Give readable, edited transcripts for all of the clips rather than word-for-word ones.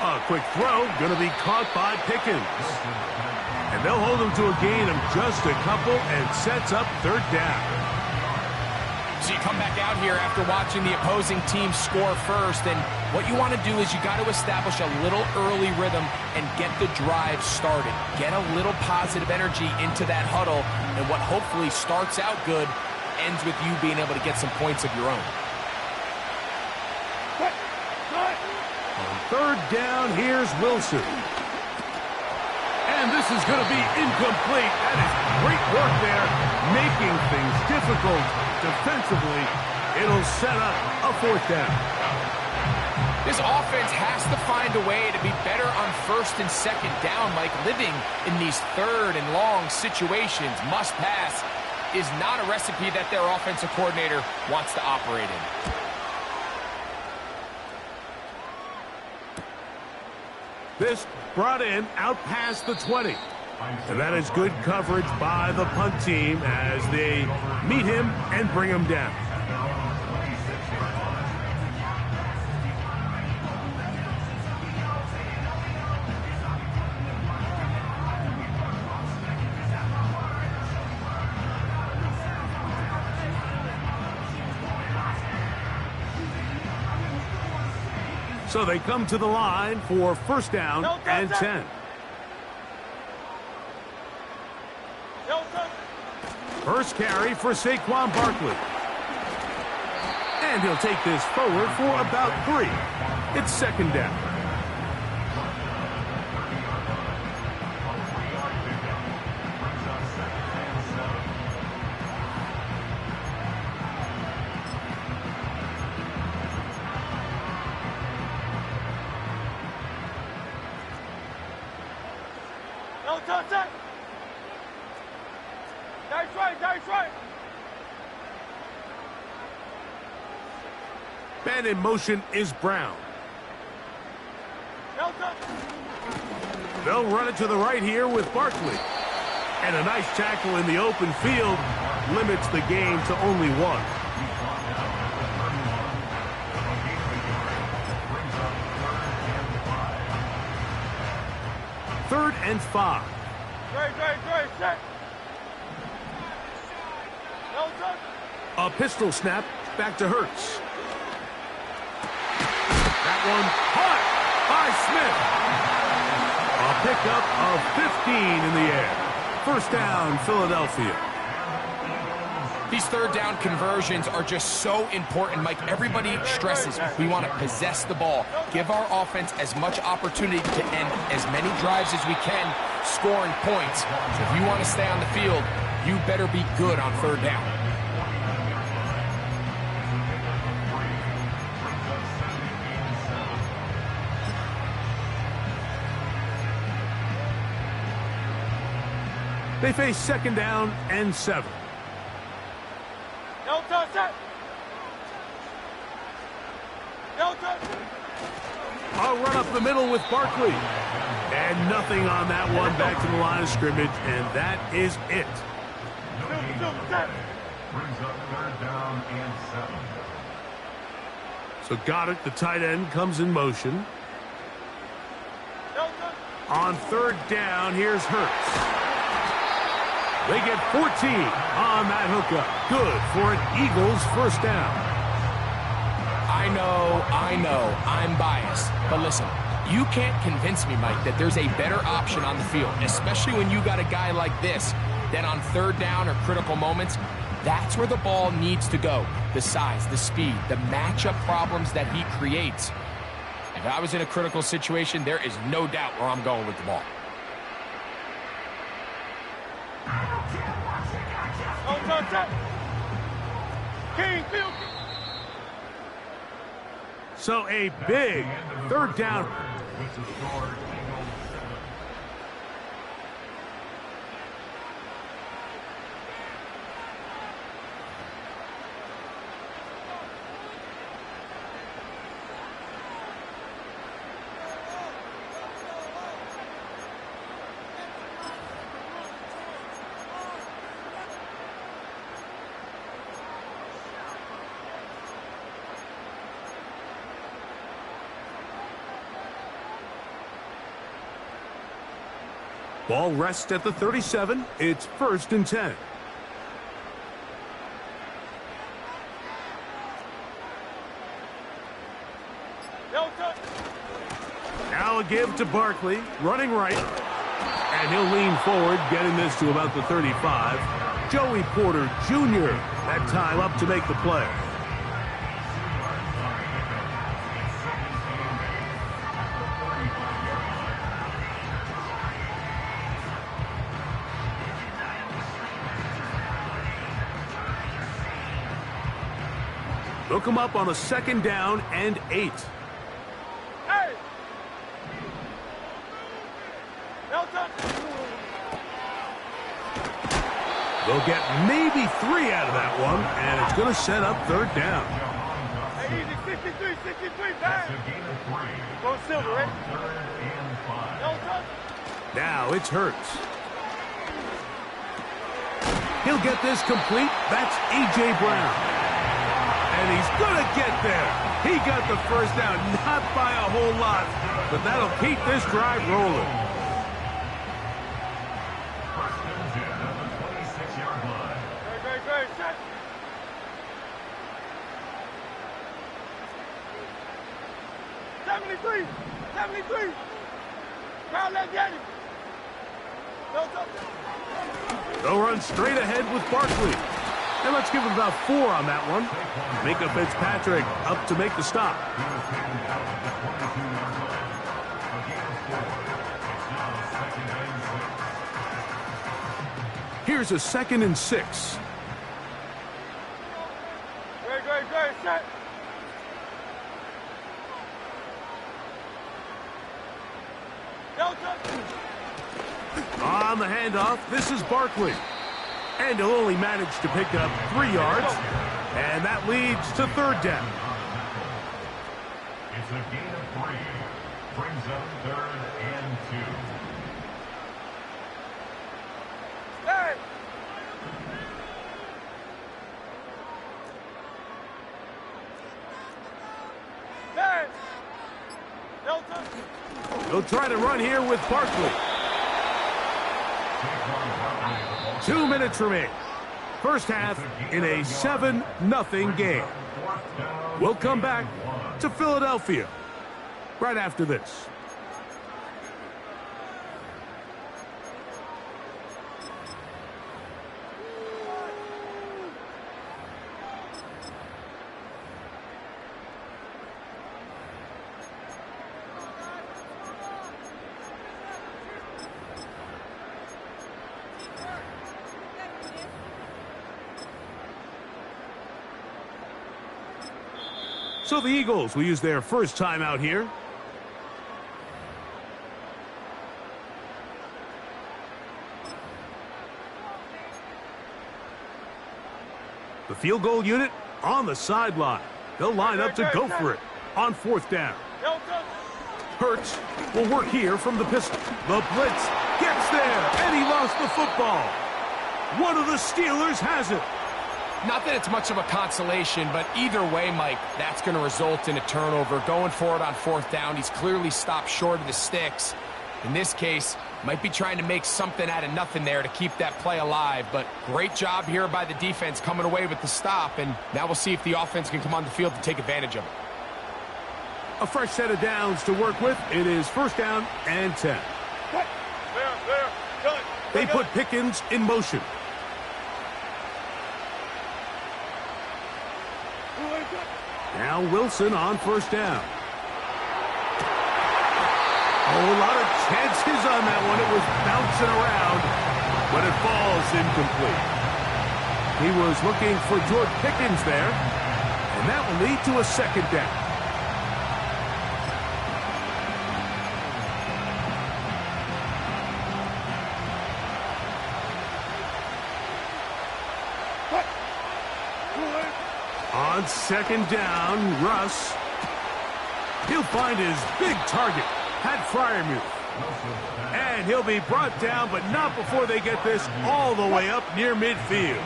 A quick throw, going to be caught by Pickens. And they'll hold him to a gain of just a couple and sets up third down. So you come back out here after watching the opposing team score first, and what you want to do is you got to establish a little early rhythm and get the drive started. Get a little positive energy into that huddle, and what hopefully starts out good ends with you being able to get some points of your own. Third down, here's Wilson. And this is going to be incomplete. That is great work there, making things difficult defensively. It'll set up a fourth down. This offense has to find a way to be better on first and second down, like living in these third and long situations. Must pass is not a recipe that their offensive coordinator wants to operate in. This brought in out past the 20. And that is good coverage by the punt team as they meet him and bring him down. So they come to the line for first down and 10. First carry for Saquon Barkley. And he'll take this forward for about 3. It's second down. And in motion is Brown. They'll run it to the right here with Barkley. And a nice tackle in the open field limits the game to only 1. Third and 5. A pistol snap back to Hurts. That one caught by Smith. A pickup of 15 in the air. First down, Philadelphia. These third down conversions are just so important, Mike. Everybody stresses we want to possess the ball, give our offense as much opportunity to end as many drives as we can, scoring points. So if you want to stay on the field, you better be good on third down. They face second down and 7. I'll run up the middle with Barkley. And nothing on that one, back to the line of scrimmage, and that is it. Brings up third down and 7. So Goddard, the tight end, comes in motion. On third down, here's Hurts. They get 14 on that hookup. Good for an Eagles first down. I know, I'm biased. But listen, you can't convince me, Mike, that there's a better option on the field, especially when you got a guy like this, that on third down or critical moments, that's where the ball needs to go. The size, the speed, the matchup problems that he creates. If I was in a critical situation, there is no doubt where I'm going with the ball. So a big third down. Ball rests at the 37. It's 1st and 10. Now a give to Barkley, running right. And he'll lean forward, getting this to about the 35. Joey Porter Jr. that time up to make the play. Look him up on a 2nd down and 8. Hey! They'll get maybe 3 out of that one, and it's going to set up 3rd down. Hey, easy, 63, 63, bang! Go Silver, right? Now it's Hurts. He'll get this complete. That's A.J. Brown. And he's going to get there. He got the 1st down, not by a whole lot, but that'll keep this drive rolling. Great, set. '73. Crowd, let's get him. They'll run straight ahead with Barkley. And let's give him about 4 on that one. Minkah Fitzpatrick up to make the stop. Here's a 2nd and 6. Great, set. On the handoff, this is Barkley. And he'll only manage to pick up 3 yards. And that leads to 3rd down. It's a gain of 3. Brings up 3rd and 2. Hey! Hey! They'll try to run here with Barkley. 2 minutes remain. First half in a 7-0 game. We'll come back to Philadelphia right after this. So the Eagles will use their first time out here. The field goal unit on the sideline. They'll line up to go for it on 4th down. Hurts will work here from the pistol. The blitz gets there, and he lost the football. One of the Steelers has it. Not that it's much of a consolation, but either way, Mike, that's going to result in a turnover. Going for it on 4th down, he's clearly stopped short of the sticks. In this case, might be trying to make something out of nothing there to keep that play alive. But great job here by the defense coming away with the stop, and now we'll see if the offense can come on the field to take advantage of it. A fresh set of downs to work with. It is 1st down and 10. They put Pickens in motion. Now Wilson on 1st down. Oh, a lot of chances on that one. It was bouncing around, but it falls incomplete. He was looking for George Pickens there, and that will lead to a 2nd down. On 2nd down, Russ. He'll find his big target, Pat Freiermuth. And he'll be brought down, but not before they get this all the way up near midfield.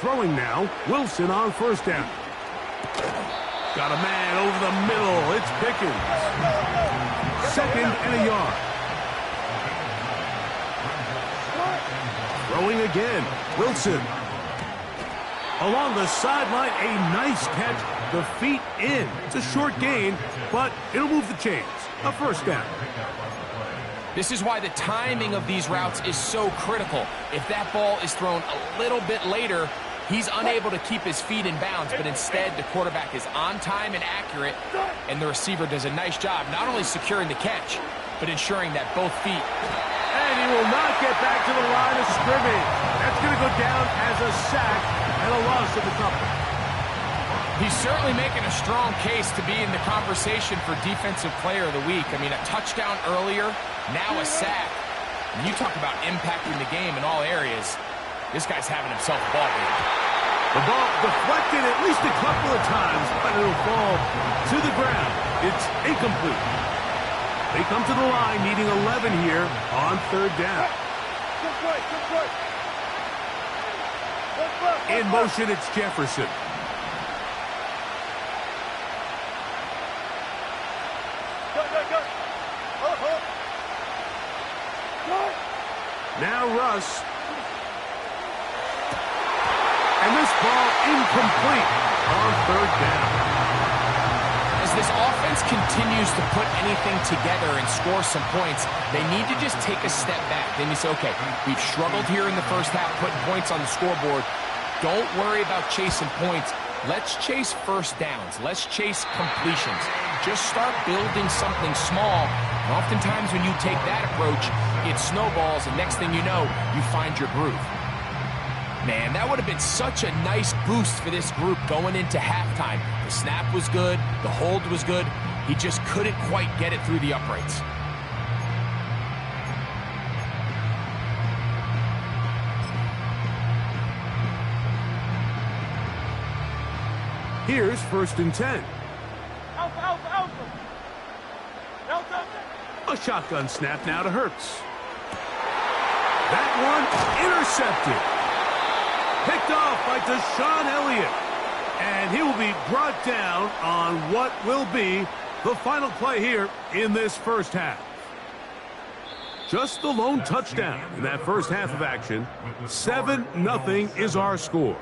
Throwing now, Wilson on 1st down. Got a man over the middle. It's Pickens. 2nd and a yard. Throwing again. Wilson. Along the sideline, a nice catch. The feet in. It's a short gain, but it'll move the chains. A first down. This is why the timing of these routes is so critical. If that ball is thrown a little bit later, he's unable to keep his feet in bounds, but instead the quarterback is on time and accurate, and the receiver does a nice job not only securing the catch, but ensuring that both feet. And he will not get back to the line of scrimmage. That's going to go down as a sack and a loss of the couple. He's certainly making a strong case to be in the conversation for Defensive Player of the Week. I mean, a touchdown earlier, now a sack. And you talk about impacting the game in all areas. This guy's having himself a ball game. The ball deflected at least a couple of times, but it'll fall to the ground. It's incomplete. They come to the line needing 11 here on 3rd down. In motion, it's Jefferson. Now Russ. And this ball incomplete on 3rd down. As this offense continues to put anything together and score some points, they need to just take a step back. Then you say, okay, we've struggled here in the first half, putting points on the scoreboard. Don't worry about chasing points. Let's chase first downs. Let's chase completions. Just start building something small. And oftentimes when you take that approach, it snowballs, and next thing you know, you find your groove. Man, that would have been such a nice boost for this group going into halftime. The snap was good. The hold was good. He just couldn't quite get it through the uprights. Here's 1st and 10. A shotgun snap now to Hurts. That one intercepted. Picked off by Deshaun Elliott. And he will be brought down on what will be the final play here in this first half. Just the lone touchdown in that first half of action. 7-0 is our score.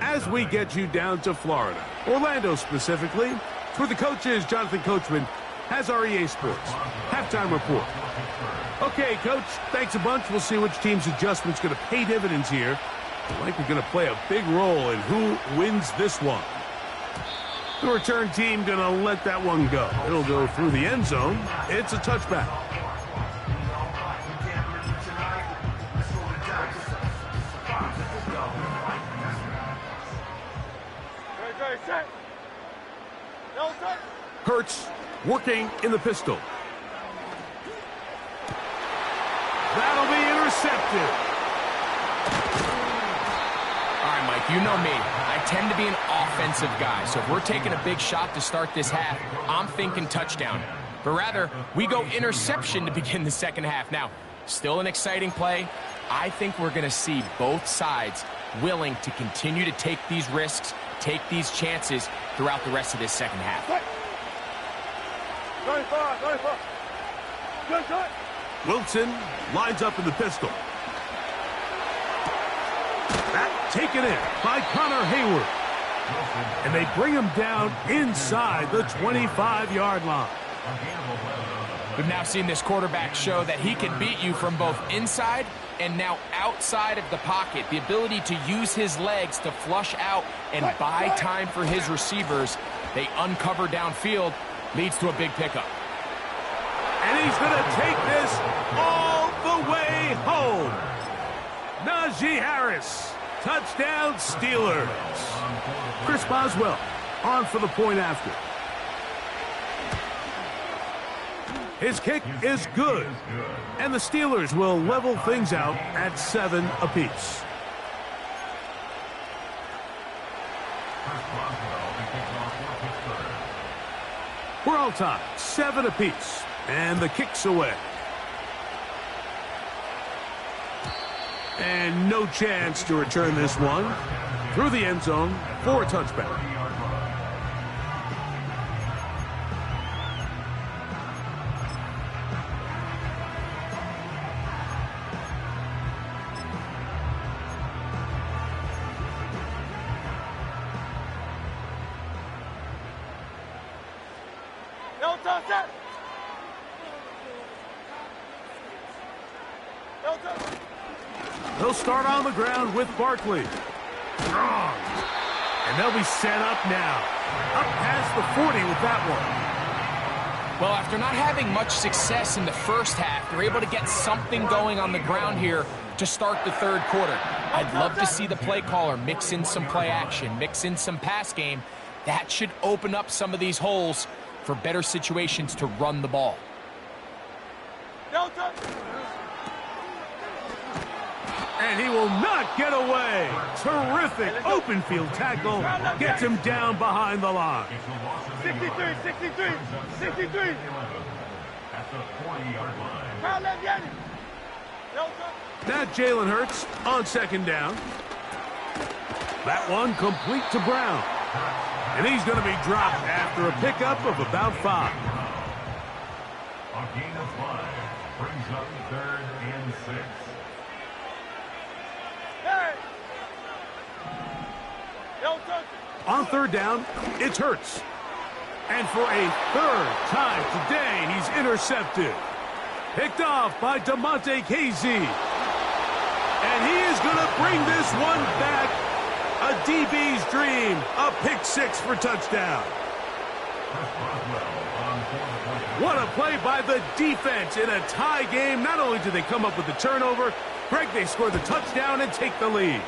As we get you down to Florida, Orlando specifically, for the coaches, Jonathan Coachman has our EA Sports halftime report. Okay, Coach, thanks a bunch. We'll see which team's adjustment's going to pay dividends here. I think we're going to play a big role in who wins this one. The return team going to let that one go. It'll go through the end zone. It's a touchback. Hurts working in the pistol. That'll be intercepted. All right, Mike, you know me. I tend to be an offensive guy, so if we're taking a big shot to start this half, I'm thinking touchdown. But rather, we go interception to begin the second half. Now, still an exciting play. I think we're going to see both sides willing to continue to take these risks, take these chances throughout the rest of this second half. Wilson lines up in the pistol. That taken in by Connor Hayward. And they bring him down inside the 25-yard line. We've now seen this quarterback show that he can beat you from both inside and now outside of the pocket. The ability to use his legs to flush out and buy time for his receivers. They uncover downfield, leads to a big pickup. And he's going to take this all the way home. Najee Harris, touchdown Steelers. Chris Boswell on for the point after. His kick is good, and the Steelers will level things out at 7 apiece. We're all tied, 7 apiece, and the kick's away. And no chance to return this one through the end zone for a touchback. They'll start on the ground with Barkley. Strong. And they'll be set up now. Up past the 40 with that one. Well, after not having much success in the first half, they're able to get something going on the ground here to start the third quarter. I'd love to see the play caller mix in some play action, mix in some pass game. That should open up some of these holes for better situations to run the ball. And he will not get away. Terrific open field tackle. Gets him down behind the line. 63, 63, 63. At the 40-yard line. Now Jalen Hurts on second down. That one complete to Brown. And he's going to be dropped after a pickup of about 5. A gain of 5 brings up 3rd and 6. On third down, it's Hurts. And for a third time today, he's intercepted. Picked off by DeMonte Casey. And he is going to bring this one back. A DB's dream. A pick 6 for touchdown. What a play by the defense in a tie game. Not only do they come up with the turnover, Greg, they score the touchdown and take the lead.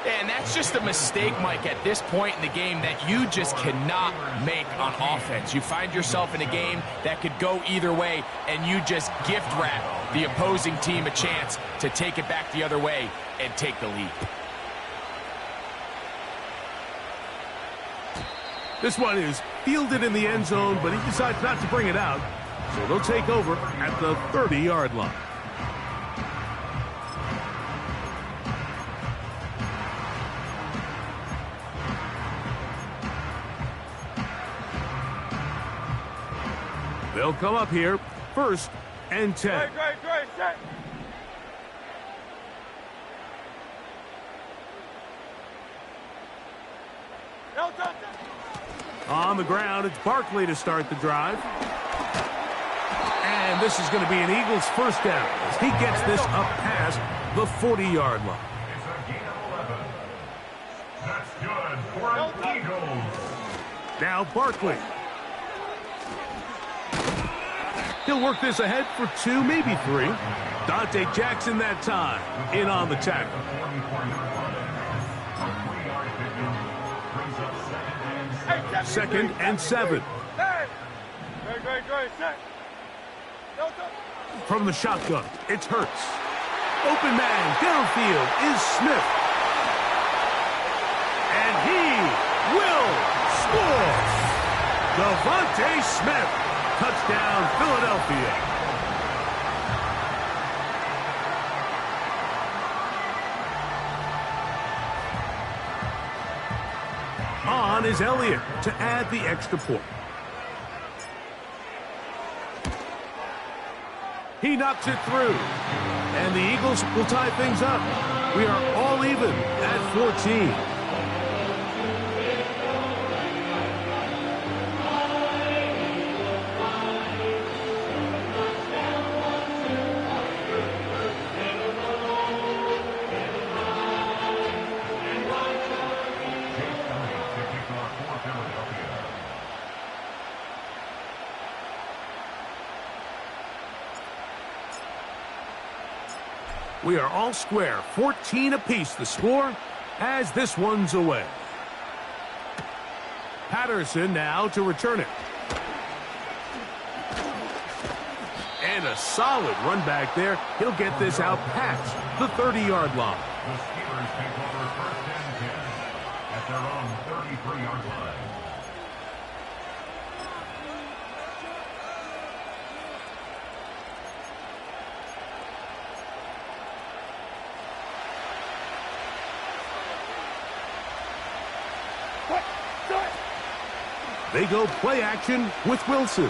And that's just a mistake, Mike, at this point in the game that you just cannot make on offense. You find yourself in a game that could go either way, and you just gift wrap the opposing team a chance to take it back the other way and take the lead. This one is fielded in the end zone, but he decides not to bring it out. So they'll take over at the 30-yard line. They'll come up here, 1st and 10. Great, set. On the ground, it's Barkley to start the drive. And this is going to be an Eagles first down as he gets this up past the 40-yard line. It's a gain of 11. That's good for the Eagles. Now Barkley. He'll work this ahead for 2, maybe 3. Dante Jackson that time in on the tackle. Second and 7. Great, set. From the shotgun, it's Hurts. Open man downfield is Smith. And he will score. Devontae Smith. Touchdown, Philadelphia. On is Elliott to add the extra point. He knocks it through. And the Eagles will tie things up. We are all even at 14. We are all square, 14 apiece the score as this one's away. Patterson now to return it. And a solid run back there. He'll get this out past the 30-yard line. The Steelers take over 1st and 10 at their own 33-yard line. They go play action with Wilson. A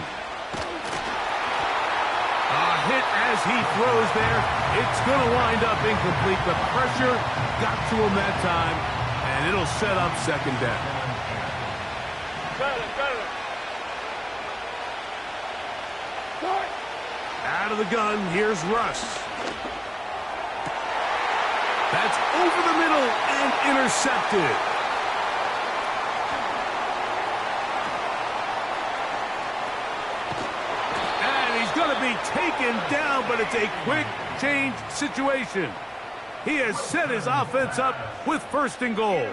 hit as he throws there. It's going to wind up incomplete. The pressure got to him that time, and it'll set up 2nd down. Out of the gun, here's Russ. That's over the middle and intercepted. And he's going to be taken down, but it's a quick change situation. He has set his offense up with 1st and goal.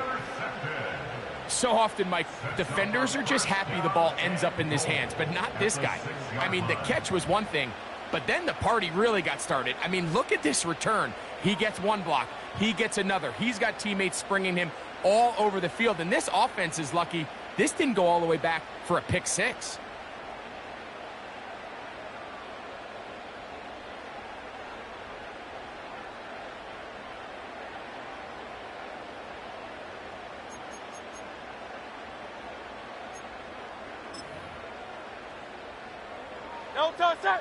So often, Mike, defenders are just happy the ball ends up in his hands, but not this guy. I mean, the catch was one thing, but then the party really got started. I mean, look at this return. He gets one block. He gets another. He's got teammates springing him all over the field, and this offense is lucky this didn't go all the way back for a pick 6.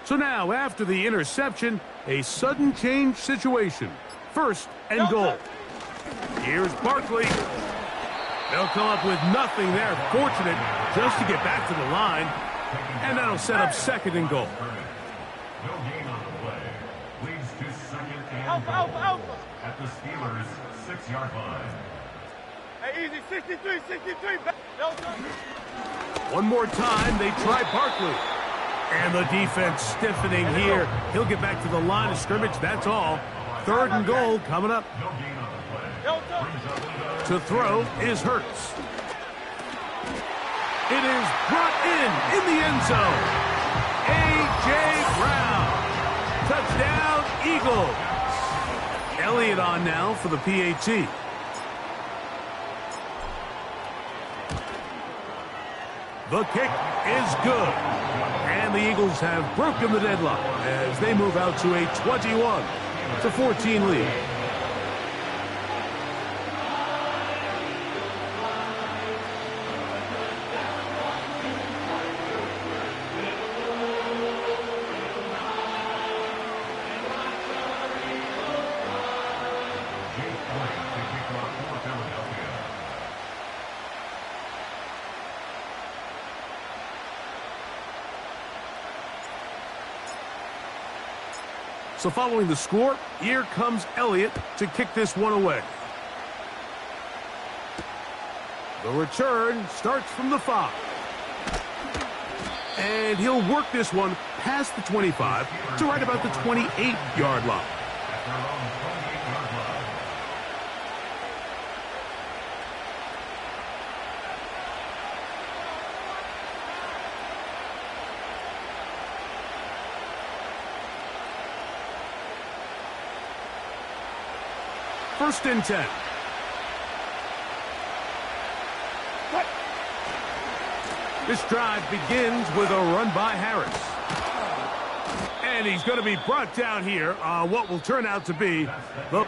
So now, after the interception, a sudden change situation. 1st and goal. Here's Barkley. They'll come up with nothing there. Fortunate just to get back to the line. And that'll set up 2nd and goal. No gain on the play. Leads to 2nd and goal. At the Steelers' 6-yard line. Hey, easy, 63, 63. One more time, they try Barkley. And the defense stiffening here. He'll get back to the line of scrimmage, that's all. 3rd and goal coming up. No gain on the play. To throw is Hurts. It is brought in the end zone. A.J. Brown. Touchdown, Eagles. Elliott on now for the PAT. The kick is good. And the Eagles have broken the deadlock as they move out to a 21-14 lead. So following the score, here comes Elliott to kick this one away. The return starts from the 5. And he'll work this one past the 25 to right about the 28-yard line. First and 10. This drive begins with a run by Harris. And he's going to be brought down here on what will turn out to be the...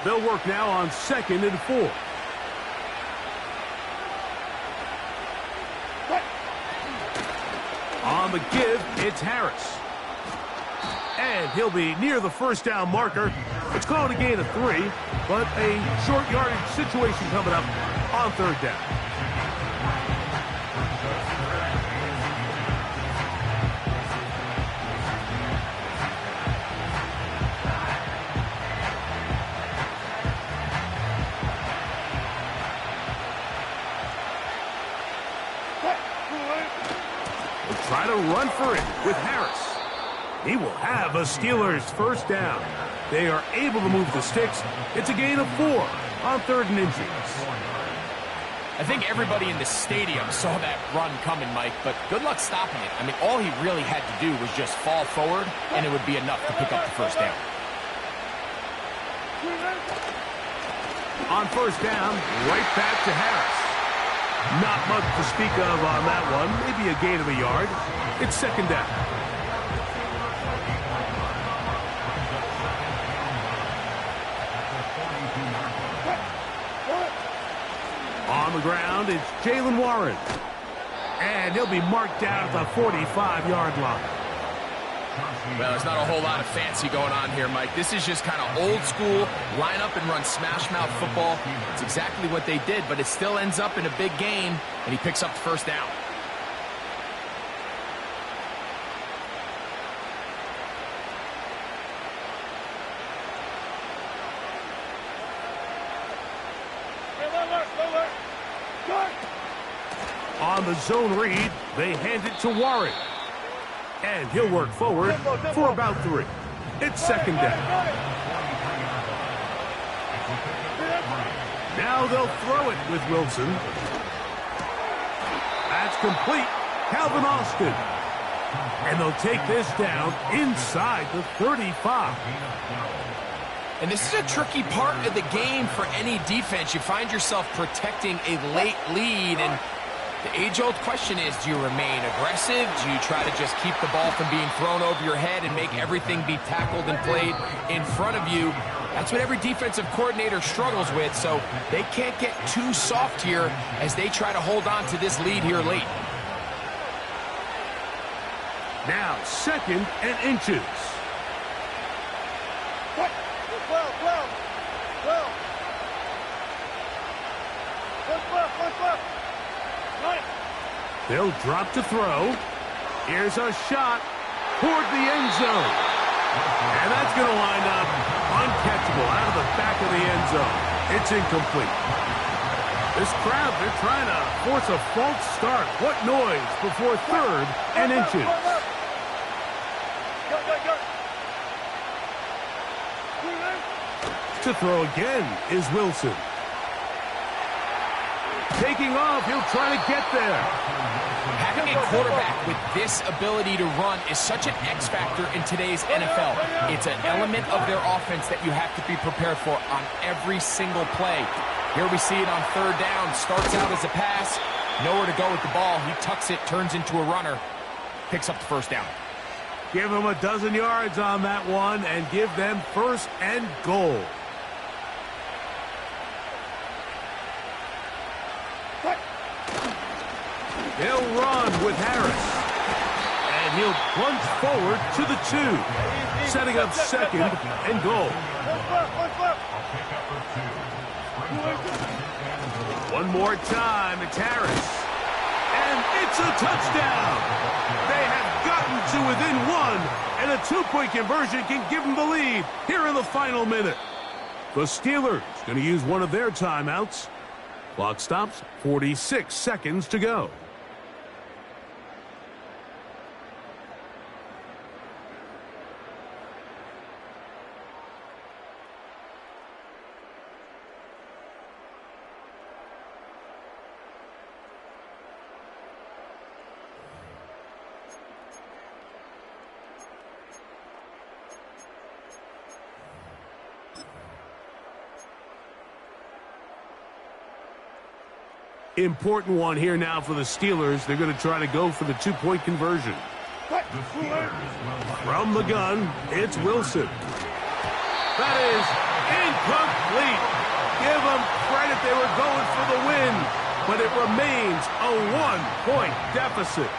They'll work now on 2nd and 4. On the give, it's Harris. And he'll be near the first down marker. It's called a gain of 3, but a short yardage situation coming up on 3rd down. Try to run for it with Harris. He will have a Steelers first down. They are able to move the sticks. It's a gain of 4 on 3rd and inches. I think everybody in the stadium saw that run coming, Mike, but good luck stopping it. I mean, all he really had to do was just fall forward, and it would be enough to pick up the first down. On first down, right back to Harris. Not much to speak of on that one. Maybe a gain of a yard. It's 2nd down. On the ground, it's Jaylen Warren. And he'll be marked down at the 45-yard line. Well, there's not a whole lot of fancy going on here, Mike. This is just kind of old school, line up and run smash mouth football. It's exactly what they did, but it still ends up in a big game, and he picks up the first down. On the zone read, they hand it to Warren. And he'll work forward for about 3. It's second down. Now they'll throw it with Wilson. That's complete. Calvin Austin. And they'll take this down inside the 35. And this is a tricky part of the game for any defense. You find yourself protecting a late lead, and the age-old question is, do you remain aggressive? Do you try to just keep the ball from being thrown over your head and make everything be tackled and played in front of you? That's what every defensive coordinator struggles with, so they can't get too soft here as they try to hold on to this lead here late. Now, 2nd and inches. They'll drop to throw. Here's a shot toward the end zone. And that's going to line up uncatchable out of the back of the end zone. It's incomplete. This crowd, they're trying to force a false start. What noise before 3rd and inches. To throw again is Wilson. Taking off, he'll try to get there. Having a quarterback with this ability to run is such an X factor in today's NFL. It's an element of their offense that you have to be prepared for on every single play. Here we see it on 3rd down. Starts out as a pass. Nowhere to go with the ball. He tucks it, turns into a runner. Picks up the first down. Give them a dozen yards on that one and give them 1st and goal. He'll run with Harris. And he'll plunge forward to the 2. Setting up 2nd and goal. One more time, it's Harris. And it's a touchdown. They have gotten to within 1, and a 2-point conversion can give them the lead here in the final minute. The Steelers going to use one of their timeouts. Clock stops, 46 seconds to go. Important one here now for the Steelers. They're going to try to go for the 2-point conversion. From the gun, it's Wilson. That is incomplete. Give them credit. They were going for the win, but it remains a 1-point deficit.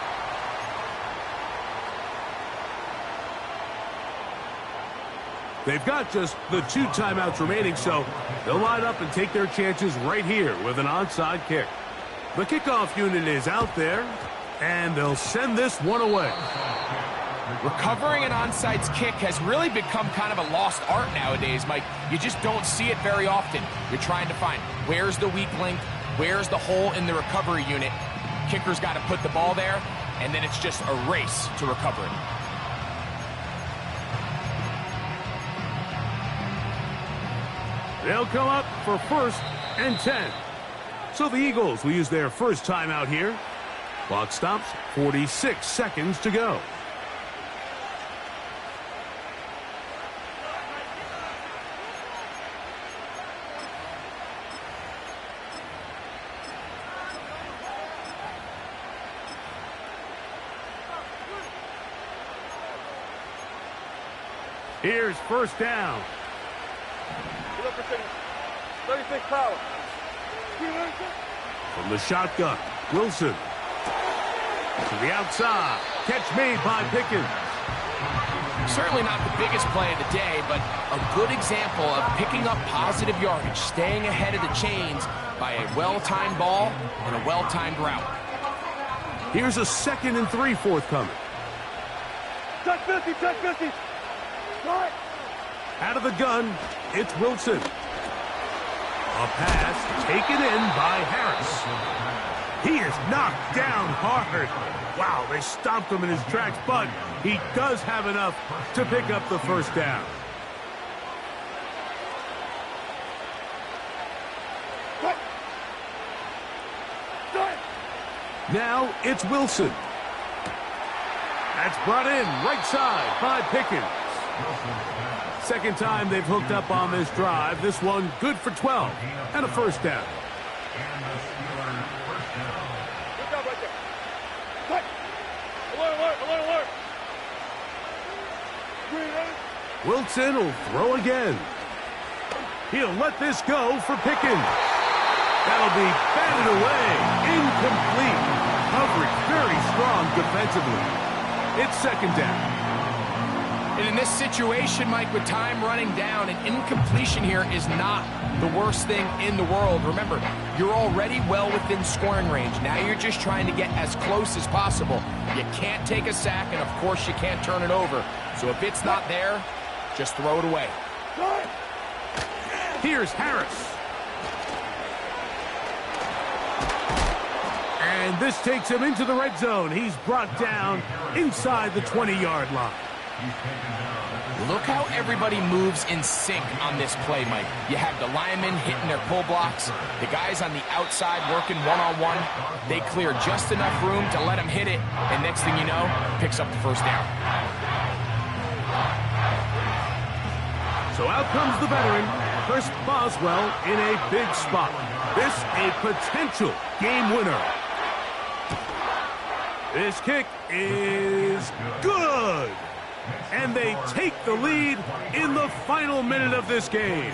They've got just the 2 timeouts remaining, so they'll line up and take their chances right here with an onside kick. The kickoff unit is out there, and they'll send this one away. Recovering an onside kick has really become kind of a lost art nowadays, Mike. You just don't see it very often. You're trying to find where's the weak link, where's the hole in the recovery unit. Kicker's got to put the ball there, and then it's just a race to recover it. They'll come up for 1st and 10. So the Eagles will use their first timeout here. Clock stops, 46 seconds to go. Here's 1st down. 36 power. From the shotgun, Wilson. To the outside. Catch made by Pickens. Certainly not the biggest play of the day, but a good example of picking up positive yardage, staying ahead of the chains by a well-timed ball and a well-timed route. Here's a 2nd and 3 forthcoming. Touch 50, touch 50. Right. Out of the gun, it's Wilson. A pass taken in by Harris. He is knocked down hard. Wow, they stopped him in his tracks, but he does have enough to pick up the first down. Right. Right. Now it's Wilson. That's brought in right side by Pickens. Second time they've hooked up on this drive. This one good for 12 and a first down. Good job right there. Cut. Alert, alert, alert, alert. Green, ready? Wilson will throw again. He'll let this go for Pickens. That'll be batted away. Incomplete. Coverage very strong defensively. It's second down. And in this situation, Mike, with time running down, an incompletion here is not the worst thing in the world. Remember, you're already well within scoring range. Now you're just trying to get as close as possible. You can't take a sack, and of course you can't turn it over. So if it's not there, just throw it away. Here's Harris. And this takes him into the red zone. He's brought down inside the 20-yard line. Look how everybody moves in sync on this play, Mike. You have the linemen hitting their pull blocks, the guys on the outside working one-on-one. They clear just enough room to let him hit it, and next thing you know, picks up the first down. So out comes the veteran, Chris Boswell, in a big spot. This a potential game winner. This kick is good. And they take the lead in the final minute of this game.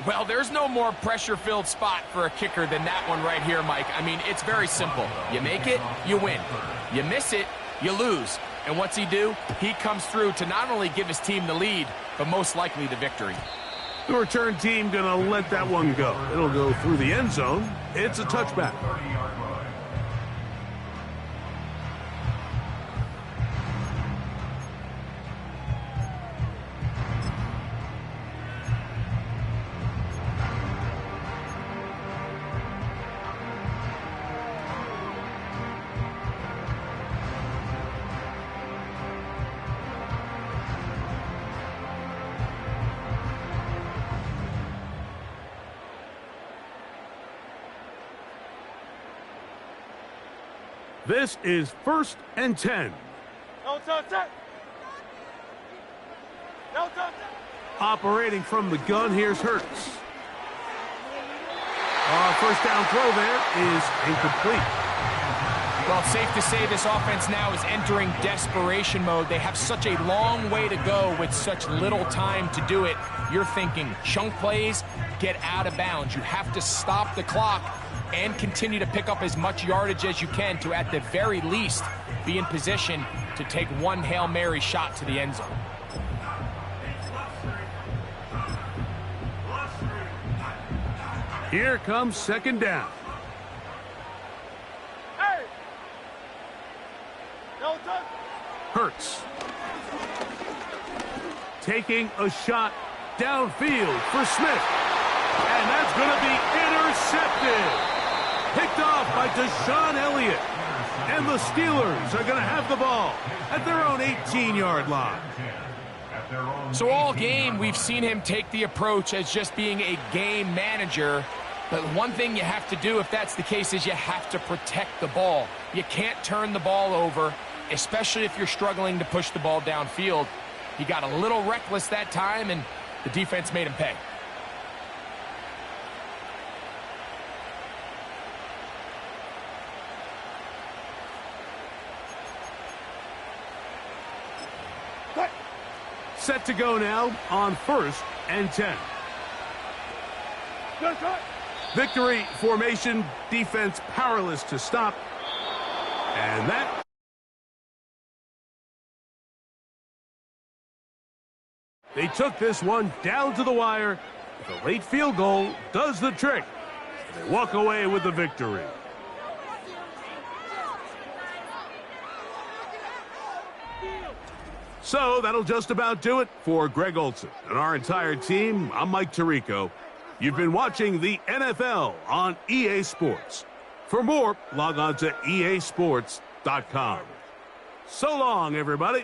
Well, there's no more pressure-filled spot for a kicker than that one right here, Mike. I mean, it's very simple. You make it, you win. You miss it, you lose. And what's he do? He comes through to not only give his team the lead, but most likely the victory. The return team gonna let that one go. It'll go through the end zone. It's a touchback. This is 1st and 10. No touch, touch. No touch. Operating from the gun, here's Hurts. First down throw there is incomplete. Well, it's safe to say this offense now is entering desperation mode. They have such a long way to go with such little time to do it. You're thinking chunk plays, get out of bounds. You have to stop the clock and continue to pick up as much yardage as you can to, at the very least, be in position to take one Hail Mary shot to the end zone. Here comes second down. Hey! No touch. Hurts. Taking a shot downfield for Smith. And that's going to be intercepted. Picked off by Deshaun Elliott. And the Steelers are going to have the ball at their own 18-yard line. So all game, we've seen him take the approach as just being a game manager. But one thing you have to do if that's the case is you have to protect the ball. You can't turn the ball over, especially if you're struggling to push the ball downfield. He got a little reckless that time, and the defense made him pay. Set to go now on 1st and 10. Victory formation, defense powerless to stop. And that They took this one down to the wire. The late field goal does the trick. They walk away with the victory. So that'll just about do it for Greg Olsen and our entire team. I'm Mike Tirico. You've been watching the NFL on EA Sports. For more, log on to easports.com. So long, everybody.